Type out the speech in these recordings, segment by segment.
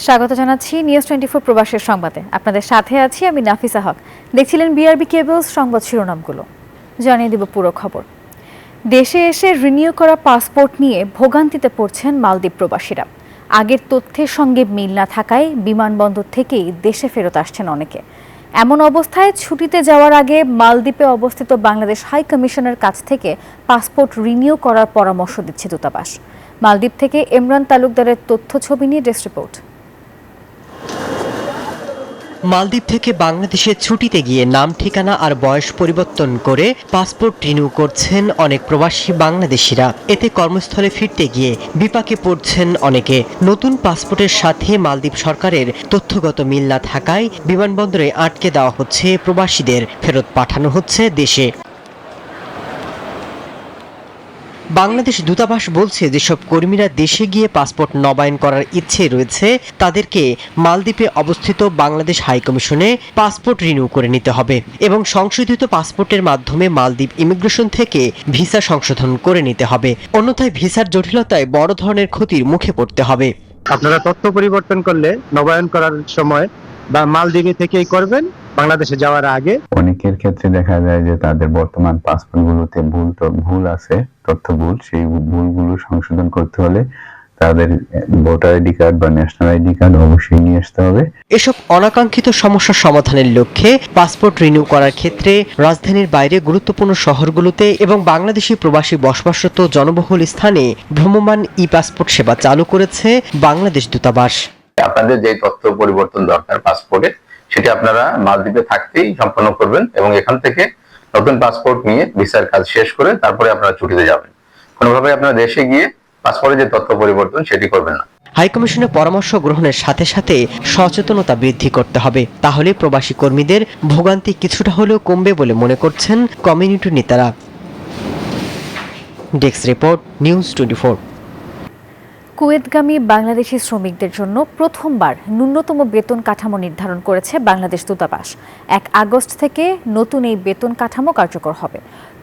স্বাগত জানাচ্ছি নিউজ 24 প্রবাসের সংবাদে। আপনাদের সাথে আছি আমি নাফিসা হক। দেখছিলেন বিআরবি কেবলস সংবাদ শিরোনামগুলো। জানিয়ে দেব পুরো খবর। দেশে এসে রিনিউ করা পাসপোর্ট নিয়ে ভোগান্তিতে পড়ছেন মালদ্বীপ প্রবাসীরা। আগের তথ্যের সঙ্গে মিল না থাকায় বিমানবন্দর থেকেই দেশে ফেরত আসছেন অনেকে। এমন অবস্থায় ছুটিতে যাওয়ার আগে মালদ্বীপে অবস্থিত বাংলাদেশ হাই কমিশনের কাছ থেকে পাসপোর্ট রিনিউ করার পরামর্শ দিচ্ছে দূতাবাস। মালদ্বীপ থেকে ইমরান তালুকদারের তথ্য ছবি নিয়ে ডেস্ক রিপোর্ট। মালদ্বীপ থেকে বাংলাদেশে ছুটিতে গিয়ে নাম ঠিকানা আর বয়স পরিবর্তন করে পাসপোর্ট রিনিউ করছেন অনেক প্রবাসী বাংলাদেশিরা। এতে কর্মস্থলে ফিরতে গিয়ে বিপাকে পড়ছেন অনেকে। নতুন পাসপোর্টের সাথে মালদ্বীপ সরকারের তথ্যগত মিল না থাকায় বিমানবন্দরে আটকে দেওয়া হচ্ছে প্রবাসীদের, ফেরত পাঠানো হচ্ছে দেশে। বাংলাদেশ দূতাবাস বলছে যেসব কর্মীরা দেশে গিয়ে পাসপোর্ট নবায়ন করার ইচ্ছে রয়েছে তাদেরকে মালদ্বীপে অবস্থিত বাংলাদেশ হাই কমিশনে পাসপোর্ট রিনিউ করে নিতে হবে এবং সংশোধিত পাসপোর্টের মাধ্যমে মালদ্বীপ ইমিগ্রেশন থেকে ভিসা সংশোধন করে নিতে হবে। অন্যথায় ভিসার জটিলতায় বড় ধরনের ক্ষতির মুখে পড়তে হবে। আপনারা তথ্য পরিবর্তন করলে নবায়ন করার সময় বা মালদ্বীপে থেকেই করবেন বাংলাদেশে যাওয়ার আগে। অনেকের ক্ষেত্রে দেখা যায় যে তাদের বর্তমান পাসপোর্টগুলোতে ভুল আছে, তথ্য ভুল। সেই ভুলগুলো সংশোধন করতে হলে তাদের ভোটার আইডি কার্ড বা ন্যাশনাল আইডি কার্ড অবশ্যই নিয়ে আসতে হবে। এসব অনাকাঙ্ক্ষিত সমস্যার সমাধানের লক্ষ্যে পাসপোর্ট রিনিউ করার ক্ষেত্রে রাজধানীর বাইরে গুরুত্বপূর্ণ শহরগুলোতে এবং বাংলাদেশি প্রবাসী বসবাসরত জনবহুল স্থানে ভ্রাম্যমাণ ই পাসপোর্ট সেবা চালু করেছে বাংলাদেশ দূতাবাস। আপনাদের যে তথ্য পরিবর্তন দরকার পাসপোর্টে, সেটি আপনারা মালদ্বীপে থাকতেই সম্পন্ন করবেন এবং এখান থেকে নতুন পাসপোর্ট নিয়ে ভিসার কাজ শেষ করে তারপরে আপনারা ছুটিতে যাবেন। কোনোভাবে আপনারা দেশে গিয়ে পাসপোর্টে যে তথ্য পরিবর্তন সেটি করবেন না। হাইকমিশনের পরামর্শ গ্রহণের সাথে সাথে সচেতনতা বৃদ্ধি করতে হবে, তাহলে প্রবাসী কর্মীদের ভোগান্তি কিছুটা হলেও কমবে বলে মনে করছেন কমিউনিটি নেতারা। Desk report, news 24। কুয়েতগামী বাংলাদেশি শ্রমিকদের জন্য প্রথমবার ন্যূনতম বেতন কাঠামো নির্ধারণ করেছে বাংলাদেশ দূতাবাস। 1 আগস্ট থেকে নতুন এই বেতন কাঠামো কার্যকর হবে।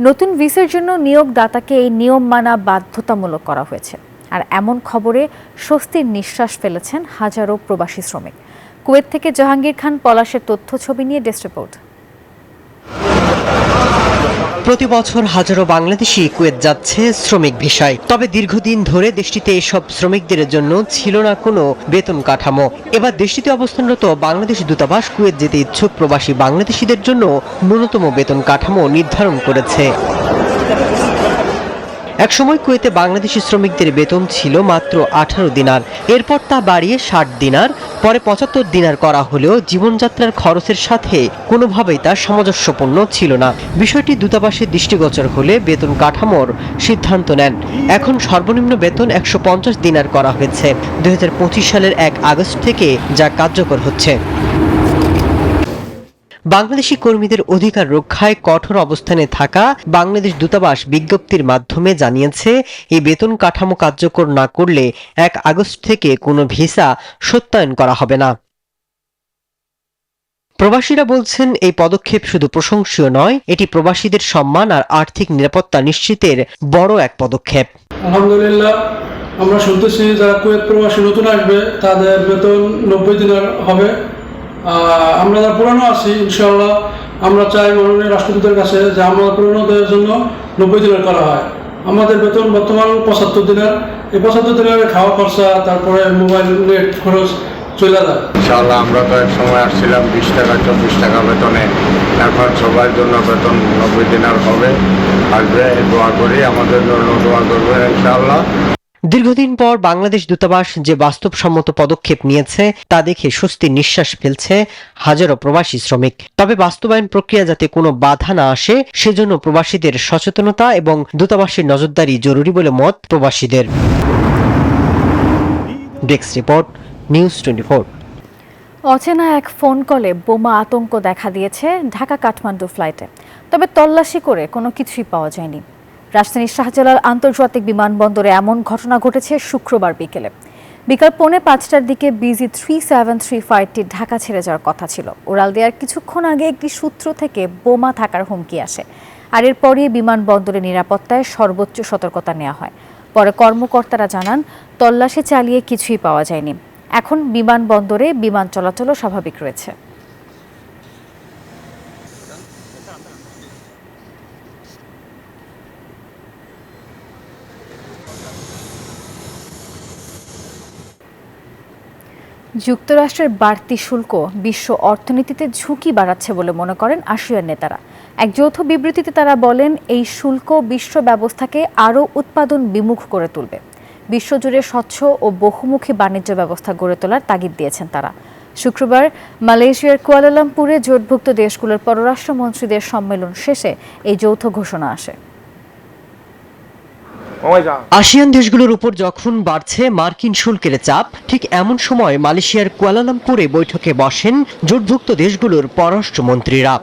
নতুন ভিসার জন্য নিয়োগদাতাকে এই নিয়ম মানা বাধ্যতামূলক করা হয়েছে। আর এমন খবরে স্বস্তির নিঃশ্বাস ফেলেছেন হাজারো প্রবাসী শ্রমিক। কুয়েত থেকে জাহাঙ্গীর খান পলাশের তথ্য ছবি নিয়ে ডেস্ক রিপোর্ট। প্রতি বছর হাজারো বাংলাদেশি কুয়েত যাচ্ছে শ্রমিক ভিসায়। তবে দীর্ঘদিন ধরে দেশটিতে এসব শ্রমিকদের জন্য ছিল না কোনো বেতন কাঠামো। এবার দেশটিতে অবস্থানরত বাংলাদেশ দূতাবাস কুয়েত যেতে ইচ্ছুক প্রবাসী বাংলাদেশিদের জন্য ন্যূনতম বেতন কাঠামো নির্ধারণ করেছে। একসময় কুয়েতে বাংলাদেশি শ্রমিকদের বেতন ছিল মাত্র 18 দিনার, এরপর তা বাড়িয়ে 60 দিনার, পরে 75 দিনার করা হলেও জীবনযাত্রার খরচের সাথে কোনোভাবেই তা সামঞ্জস্যপূর্ণ ছিল না। বিষয়টি দূতাবাসের দৃষ্টিগোচর হলে বেতন কাঠামোর সিদ্ধান্ত নেন। এখন সর্বনিম্ন বেতন 150 দিনার করা হয়েছে 2025 সালের 1 আগস্ট থেকে, যা কার্যকর হচ্ছে। বাংলাদেশি কর্মীদের অধিকার রক্ষায় কঠোর অবস্থানে থাকা বাংলাদেশ দূতাবাস বিজ্ঞপ্তির মাধ্যমে জানিয়েছে এই বেতন কাঠামো কার্যকর না করলে 1 আগস্ট থেকে কোনো ভিসা সত্যায়ন করা হবে না। প্রবাসীরা বলছেন এই পদক্ষেপ শুধু প্রশংসনীয় নয়, এটি প্রবাসীদের সম্মান আর আর্থিক নিরাপত্তা নিশ্চিতের বড় এক পদক্ষেপ। আলহামদুলিল্লাহ, আমরা শুনতেছি যারা কুয়েত প্রবাসী নতুন আসবে তাদের বেতন 90 দিনার হবে। আমরা যারা পুরানো আছি ইনশাআল্লাহ আমরা চাই মাননীয় রাষ্ট্রদূতের কাছে যে আমরা পুরানোদের জন্য 90 দিনার করা হয়। আমাদের বেতন বর্তমান 75 দিনার। এই 75 দিনের খাওয়া খরচা, তারপরে মোবাইল নেট খরচ চলে যায়। ইনশাআল্লাহ আমরা তো এক সময় আসছিলাম 20 টাকা 24 টাকা বেতনে, এখন সবার জন্য বেতন 90 দিনার হবে। আসবে, দোয়া করি, আমাদের জন্য দোয়া করবেন ইনশাআল্লাহ। দীর্ঘদিন পর বাংলাদেশ দূতাবাস যে বাস্তবসম্মত পদক্ষেপ নিয়েছে তা দেখে স্বস্তির নিঃশ্বাস ফেলছে হাজারো প্রবাসী শ্রমিক। তবে বাস্তবায়ন প্রক্রিয়া যাতে কোনো বাধা না আসে সেজন্য প্রবাসীদের সচেতনতা এবং দূতাবাসের নজরদারি জরুরি বলে মত প্রবাসীদের। Desk report, news 24। অচেনা এক ফোন কলে বোমা আতঙ্ক দেখা দিয়েছে ঢাকা কাঠমান্ডু ফ্লাইটে। তবে তল্লাশি করে কোনো কিছুই পাওয়া যায়নি। রাজধানীর শাহজালাল আন্তর্জাতিক বিমানবন্দরে এমন ঘটনা ঘটেছে শুক্রবার বিকেলে। বিকাল 4:45টার দিকে BG 373 ফ্লাইটটি ঢাকা ছেড়ে যাওয়ার কথা ছিল। উড়াল দেওয়ার কিছুক্ষণ আগে একটি সূত্র থেকে বোমা থাকার হুমকি আসে, আর এরপরই বিমানবন্দরের নিরাপত্তায় সর্বোচ্চ সতর্কতা নেওয়া হয়। পরে কর্মকর্তারা জানান তল্লাশি চালিয়ে কিছুই পাওয়া যায়নি। এখন বিমানবন্দরে বিমান চলাচলও স্বাভাবিক রয়েছে। যুক্তরাষ্ট্রের বাড়তি শুল্ক বিশ্ব অর্থনীতিতে ঝুঁকি বাড়াচ্ছে বলে মনে করেন আসিয়ান নেতারা। এক যৌথ বিবৃতিতে তারা বলেন, এই শুল্ক বিশ্ব ব্যবস্থাকে আরও উৎপাদন বিমুখ করে তুলবে। বিশ্বজুড়ে স্বচ্ছ ও বহুমুখী বাণিজ্য ব্যবস্থা গড়ে তোলার তাগিদ দিয়েছেন তারা। শুক্রবার মালয়েশিয়ার কুয়ালালামপুরে জোটভুক্ত দেশগুলোর পররাষ্ট্রমন্ত্রীদের সম্মেলন শেষে এই যৌথ ঘোষণা আসে। আসিয়ান দেশগুলোর উপর যখন বাড়ছে মার্কিন শুল্কের চাপ, ঠিক এমন সময় মালয়েশিয়ার কুয়ালালামপুরে বৈঠকে বসেন জোটভুক্ত দেশগুলোর পররাষ্ট্রমন্ত্রীরা।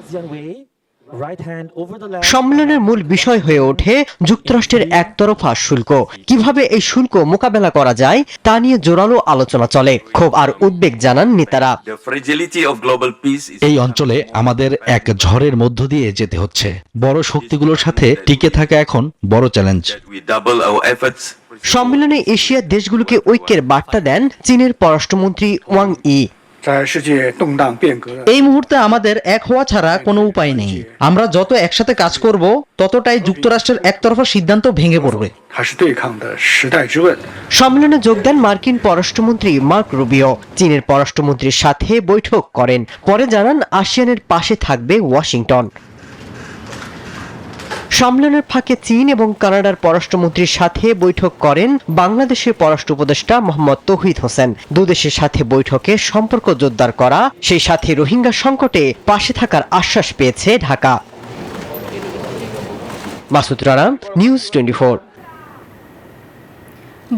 সম্মেলনের মূল বিষয় হয়ে ওঠে যুক্তরাষ্ট্রের একতরফা শুল্ক। কিভাবে এই শুল্ক মোকাবেলা করা যায় তা নিয়ে জোরালো আলোচনা চলে। ক্ষোভ আর উদ্বেগ জানান নেতারা। এই অঞ্চলে আমাদের এক ঝড়ের মধ্য দিয়ে যেতে হচ্ছে। বড় শক্তিগুলোর সাথে টিকে থাকা এখন বড় চ্যালেঞ্জ। সম্মেলনে এশিয়ার দেশগুলোকে ঐক্যের বার্তা দেন চীনের পররাষ্ট্রমন্ত্রী ওয়াং ই। এই মুহূর্তে আমাদের এক হওয়া ছাড়া কোনো উপায় নেই। আমরা যত একসাথে কাজ করব ততটাই যুক্তরাষ্ট্রের একতরফা সিদ্ধান্ত ভেঙে পড়বে। সম্মেলনে যোগ দেন মার্কিন পররাষ্ট্রমন্ত্রী মার্ক রুবিও। চীনের পররাষ্ট্রমন্ত্রীর সাথে বৈঠক করেন। পরে জানান আসিয়ানের পাশে থাকবে ওয়াশিংটন। সম্মেলনের ফাঁকে চীন এবং কানাডার পররাষ্ট্রমন্ত্রীর সাথে বৈঠক করেন বাংলাদেশের পররাষ্ট্র উপদেষ্টা মোহাম্মদ তৌহিদ হোসেন। দুদেশের সাথে বৈঠকে সম্পর্ক জোরদার করা, সেই সাথে রোহিঙ্গা সংকটে পাশে থাকার আশ্বাস পেয়েছে ঢাকা। মাসুদ রানা, নিউজ 24।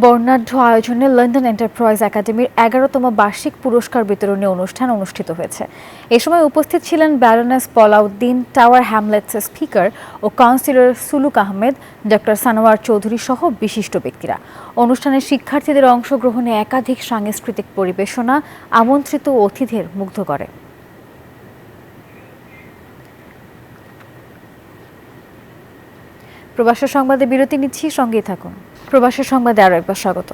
বর্ণাঢ্য আয়োজনে লন্ডন এন্টারপ্রাইজ একাডেমির 11তম বার্ষিক পুরস্কার বিতরণী অনুষ্ঠান অনুষ্ঠিত হয়েছে। এ সময় উপস্থিত ছিলেন ব্যারোনেস পলাউদ্দিন, টাওয়ার হ্যামলেটসের স্পিকার ও কাউন্সিলর সুলুক আহমেদ, ডক্টর সানোয়ার চৌধুরী সহ বিশিষ্ট ব্যক্তিরা। অনুষ্ঠানে শিক্ষার্থীদের অংশগ্রহণে একাধিক সাংস্কৃতিক পরিবেশনা আমন্ত্রিত অতিথিদের মুগ্ধ করে। প্রবাসের সংবাদে বিরতি নিচ্ছি, সঙ্গেই থাকুন। প্রবাসের সংবাদে আরও একবার স্বাগত।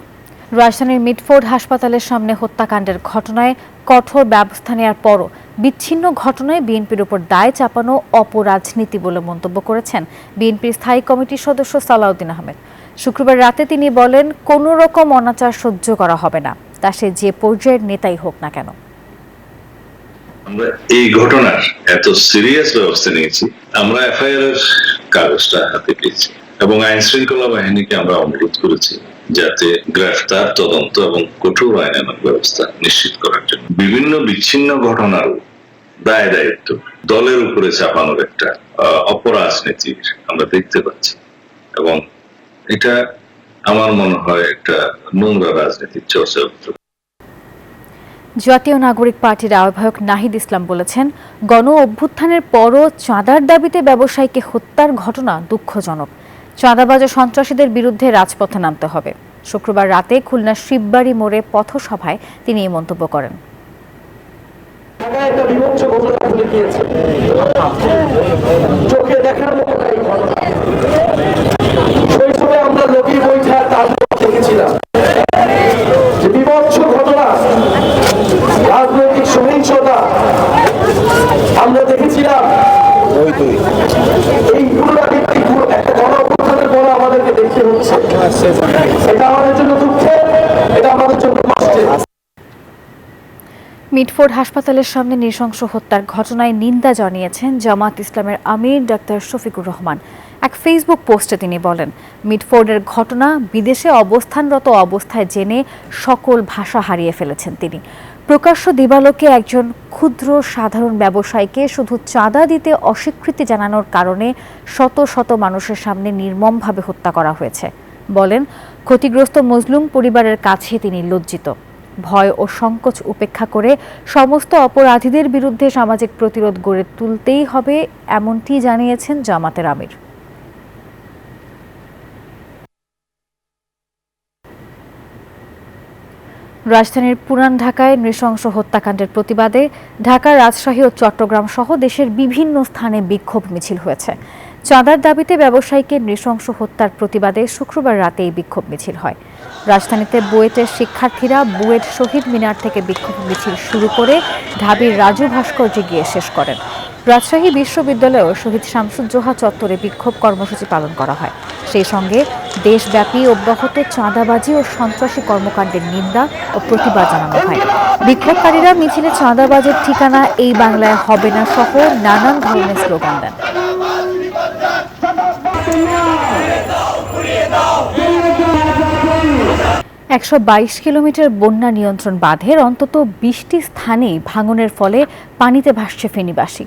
রাজধানীর মিটফোর্ড হাসপাতালের সামনে হত্যাকাণ্ডের ঘটনায় কঠোর ব্যবস্থা নেওয়ার পরও বিচ্ছিন্ন ঘটনায় বিএনপির উপর দায় চাপানো অপরাজনীতি বলে মন্তব্য করেছেন বিএনপির স্থায়ী কমিটির সদস্য সালাউদ্দিন আহমেদ। শুক্রবার রাতে তিনি বলেন, কোনো রকম অনাচার সহ্য করা হবে না, তা সে যে পর্যায়ের নেতাই হোক না কেন। আমরা এই ঘটনার এত সিরিয়াস ব্যবস্থা নিয়েছি। আমরা এফআইআর এর কাগজটা হাতে পেয়েছি এবং আইন শৃঙ্খলা বাহিনীকে আমরা অনুরোধ করেছি যাতে গ্রেফতার, তদন্ত এবং কঠোর আইনানুগ ব্যবস্থা নিশ্চিত করার জন্য। বিভিন্ন বিচ্ছিন্ন ঘটনার দায় দায়িত্ব দলের উপরে চাপানোর একটা অপরাজনীতি আমরা দেখতে পাচ্ছি এবং এটা আমার মনে হয় একটা নোংরা রাজনীতির চর্চা। জাতীয় নাগরিক পার্টির আহ্বায়ক নাহিদ ইসলাম বলেছেন, গণ অভ্যুত্থানের পরও চাঁদার দাবিতে ব্যবসায়ীকে হত্যার ঘটনা দুঃখজনক। চাঁদাবাজ ও সন্ত্রাসীদের বিরুদ্ধে রাজপথে নামতে হবে। শুক্রবার রাতে খুলনার শিববাড়ি মোড়ে পথসভায় তিনি এই মন্তব্য করেন। রাজনৈতিক সহিংসতা আমরা দেখেছিলাম। একটা গণঅভ্যুত্থানের পরে আমাদেরকে দেখতে হচ্ছে। এটা আমাদের জন্য দুঃখের, এটা আমাদের জন্য কষ্টের। মিটফোর্ড হাসপাতালের সামনে নৃশংস হত্যার ঘটনায় নিন্দা জানিয়েছেন জামাত ইসলামের আমির ডক্টর শফিকুর রহমান। এক ফেসবুক পোস্টে তিনি বলেন, মিটফোর্ডের ঘটনা বিদেশে অবস্থানরত অবস্থায় জেনে সকল ভাষা হারিয়ে ফেলেছেন তিনি। প্রকাশ্য দিবালোকে একজন ক্ষুদ্র সাধারণ ব্যবসায়ীকে শুধু চাঁদা দিতে অস্বীকৃতি জানানোর কারণে শত শত মানুষের সামনে নির্মমভাবে হত্যা করা হয়েছে। বলেন, ক্ষতিগ্রস্ত মজলুম পরিবারের কাছে তিনি লজ্জিত। ভয় ও সংকোচ উপেক্ষা করে সমস্ত অপরাধীদের বিরুদ্ধে সামাজিক প্রতিরোধ গড়ে তুলতেই হবে, এমনটি জানিয়েছেন জামাতের আমির। রাজধানীর পুরান ঢাকায় নৃশংস হত্যাকাণ্ডের প্রতিবাদে ঢাকা, রাজশাহী ও চট্টগ্রাম সহ দেশের বিভিন্ন স্থানে বিক্ষোভ মিছিল হয়েছে। চাঁদার দাবিতে ব্যবসায়ীকে নৃশংস হত্যার প্রতিবাদে শুক্রবার রাতে এই বিক্ষোভ মিছিল হয়। রাজধানীতে বুয়েটের শিক্ষার্থীরা বুয়েট শহীদ মিনার থেকে বিক্ষোভ মিছিল শুরু করে ঢাবির রাজু ভাস্কর্যে গিয়ে শেষ করেন। রাজশাহী বিশ্ববিদ্যালয়েও শহীদ শামসুজ্জোহা চত্বরে বিক্ষোভ কর্মসূচি পালন করা হয়। সেই সঙ্গে দেশব্যাপী অব্যাহত চাঁদাবাজি ও সন্ত্রাসী কর্মকাণ্ডের নিন্দা ও প্রতিবাদ জানানো হয়। বিক্ষোভকারীরা মিছিলে চাঁদাবাজের ঠিকানা এই বাংলায় হবে না সহ নানান ধরনের স্লোগান দেন। ১২২ কিলোমিটার বন্যা নিয়ন্ত্রণ বাঁধের অন্তত ২০টি স্থানেই ভাঙনের ফলে পানিতে ভাসছে ফেনীবাসী।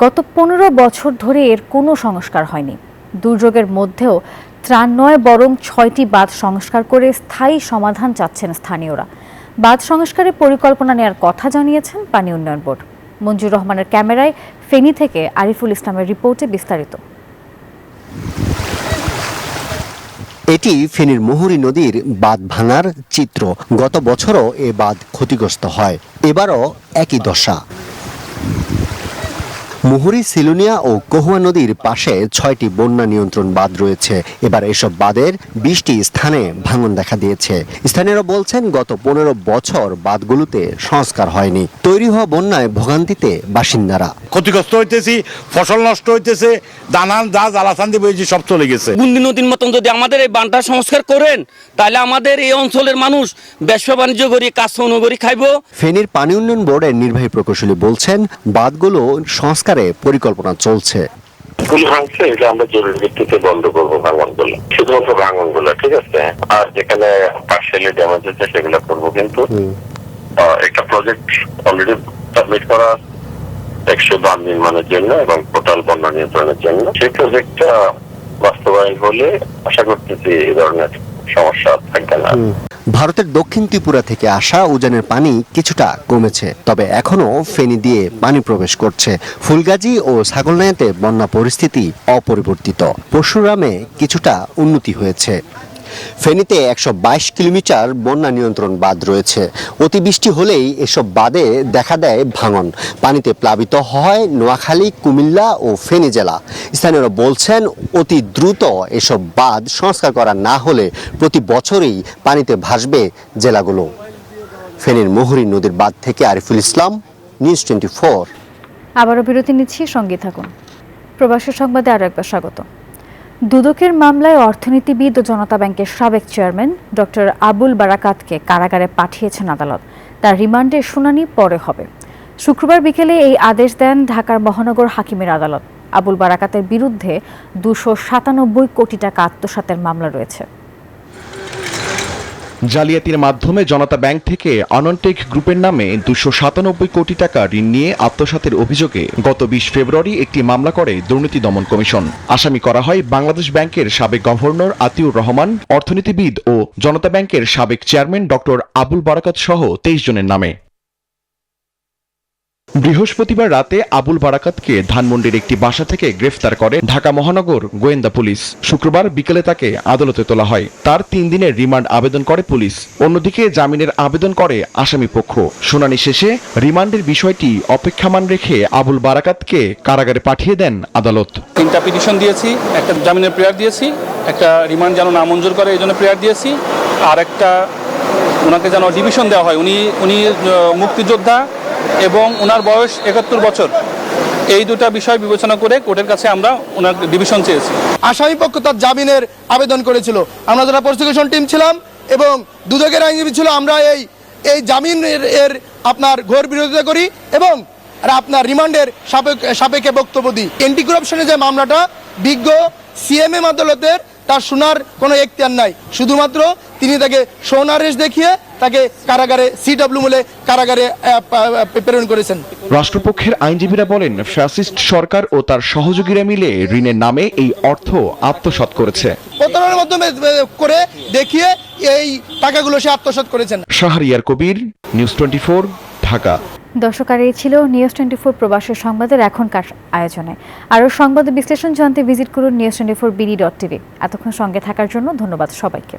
গত ১৫ বছর ধরে এর কোনো সংস্কার হয়নি। দুর্যোগের মধ্যেও ত্রাণ নয় বরং ৬টি বাঁধ সংস্কার করে স্থায়ী সমাধান চাচ্ছেন স্থানীয়রা। বাঁধ সংস্কারের পরিকল্পনা নেওয়ার কথা জানিয়েছেন পানি উন্নয়ন বোর্ড। মঞ্জুর রহমানের ক্যামেরায় ফেনী থেকে আরিফুল ইসলামের রিপোর্টে বিস্তারিত। এটি ফেনীর মুহুরী নদীর বাঁধ ভাঙার চিত্র। গত বছরও এ বাঁধ ক্ষতিগ্রস্ত হয়, এবারও একই দশা। মুহুরী, সিলুনিয়া ও কহুয়া নদীর পাশে ৬টি বন্যা নিয়ন্ত্রণ বাঁধ রয়েছে। এবার এসব বাঁধের ২০টি স্থানে ভাঙন দেখা দিয়েছে। স্থানীয়রা বলছেন গত ১৫ বছর বাঁধগুলোতে সংস্কার হয়নি। তৈরি হওয়া বন্যায় ভোগান্তিতে বাসিন্দারা। ক্ষতিগ্রস্ত হইতেছি, ফসল নষ্ট হইতেছে, দানান যা জ্বালাসান্দি বইছি সব চলে গেছে। গুন্দি নদীর মতন যদি আমাদের এই বাঁধটা সংস্কার করেন তাহলে আমাদের এই অঞ্চলের মানুষ ব্যবসা বাণিজ্য করি, কাজ করি খাইব। ফেনীর পানি উন্নয়ন বোর্ডের নির্বাহী প্রকৌশলী বলছেন বাঁধগুলো সংস্কারে পরিকল্পনা চলছে। ভাঙছে এটা আমরা জরুরি ভিত্তিতে বন্ধ করবো ভাঙনগুলো, শুধুমাত্র ভাঙনগুলো, ঠিক আছে। আর যেখানে পার্সিয়ালি ড্যামেজ হচ্ছে সেগুলো করবো। কিন্তু একটা প্রজেক্ট অলরেডি সাবমিট করা 100 বাঁধ নির্মাণের জন্য এবং টোটাল বন্যা নিয়ন্ত্রণের জন্য। সেই প্রজেক্টটা বাস্তবায়ন হলে আশা করতেছি এই ধরনের সমস্যা থাকবে না। ভারতের দক্ষিণ ত্রিপুরা থেকে আসা উজানের পানি কিছুটা কমেছে, তবে এখনো ফেনী দিয়ে পানি প্রবেশ করছে। ফুলগাজী ও ছাগলনাইয়াতে বন্যা পরিস্থিতি অপরিবর্তিত। পরশুরামে কিছুটা উন্নতি হয়েছে। ফেনীতে ১২২ কিলোমিটার বন্যা নিয়ন্ত্রণ বাঁধ রয়েছে। অতিবৃষ্টি হলেই এসব বাঁধে দেখা দেয় ভাঙন। পানিতে প্লাবিত হয় নোয়াখালী, কুমিল্লা ও ফেনী জেলা। স্থানীয়রা বলছেন অতি দ্রুত এসব বাঁধ সংস্কার করা না হলে প্রতি বছরই পানিতে ভাসবে জেলাগুলো। ফেনীর মুহুরী নদীর বাঁধ থেকে আরিফুল ইসলাম, নিউজ 24। আবারও বিরতি নিচ্ছি, সঙ্গে থাকুন। প্রবাসী সংবাদে আরও একবার স্বাগত। দুদকের মামলায় অর্থনীতিবিদ ও জনতা ব্যাংকের সাবেক চেয়ারম্যান ডক্টর আবুল বারাকাতকে কারাগারে পাঠিয়েছেন আদালত। তার রিমান্ডের শুনানি পরে হবে। শুক্রবার বিকেলে এই আদেশ দেন ঢাকার মহানগর হাকিমের আদালত। আবুল বারাকাতের বিরুদ্ধে 297 কোটি টাকা আত্মসাতের মামলা রয়েছে। জালিয়াতির মাধ্যমে জনতা ব্যাংক থেকে অনন্টেক গ্রুপের নামে 297 কোটি টাকা ঋণ নিয়ে আত্মসাতের অভিযোগে গত 20 ফেব্রুয়ারি একটি মামলা করে দুর্নীতি দমন কমিশন। আসামি করা হয় বাংলাদেশ ব্যাংকের সাবেক গভর্নর আতিউর রহমান, অর্থনীতিবিদ ও জনতা ব্যাংকের সাবেক চেয়ারম্যান ডক্টর আবুল বারাকাত সহ 23 জনের নামে। বৃহস্পতিবার রাতে আবুল বারাকাতকে ধানমন্ডির একটি বাসা থেকে গ্রেফতার করে ঢাকা মহানগর গোয়েন্দা পুলিশ। শুক্রবার বিকেলে তাকে আদালতে তোলা হয়। তার 3 দিনের রিমান্ড আবেদন করে পুলিশ। অন্যদিকে জামিনের আবেদন করে আসামি পক্ষ। শুনানি শেষে রিমান্ডের বিষয়টি অপেক্ষমাণ রেখে আবুল বারাকাতকে কারাগারে পাঠিয়ে দেন আদালত। 3টা পিটিশন দিয়েছি, একটা জামিনের প্রেয়ার দিয়েছি, একটা রিমান্ড যেন নামঞ্জুর করে এই জন্য প্রেয়ার দিয়েছি, আর একটা ওনাকে যেন ডিভিশন দেওয়া হয়। উনি মুক্তিযোদ্ধা এবং ওনার বয়স 71 বছর। এই দুটা বিষয় বিবেচনা করে কোর্টের কাছে আমরা ওনার ডিভিশন চেয়েছি। আসামি পক্ষ তার জামিনের আবেদন করেছিল। আমরা যারা প্রসিকিউশন টিম ছিলাম এবং দুদকের আইনজীবী ছিল, আমরা এই জামিনের আপনার ঘোর বিরোধিতা করি এবং আপনার রিমান্ডের সাপেক্ষে বক্তব্য দিই। এন্টি করাপশনের যে মামলাটা বিজ্ঞ সিএমএম আদালতের, তার শোনার কোনো এখতিয়ার নাই। শুধুমাত্র তিনি তাকে সোনারেশ দেখিয়ে তাকে কারাগারে সিডব্লিউ মূলে কারাগারে প্রেরণ করেছেন। রাষ্ট্রপক্ষের আইনজীবীরা বলেন, ফ্যাসিস্ট সরকার ও তার সহযোগীরা মিলে ঋণের নামে এই অর্থ আত্মসাৎ করেছে। প্রতারণার মাধ্যমে করে দেখিয়ে এই টাকাগুলো সে আত্মসাৎ করেছেন। শাহরিয়ার কবির, নিউজ 24, ঢাকা। দর্শক, আর এই ছিল নিউজ 24 প্রবাসী সংবাদের এখনকার আয়োজনে। আরও সংবাদ বিশ্লেষণ জানতে ভিজিট করুন news24bd.tv। এতক্ষণ সঙ্গে থাকার জন্য ধন্যবাদ সবাইকে।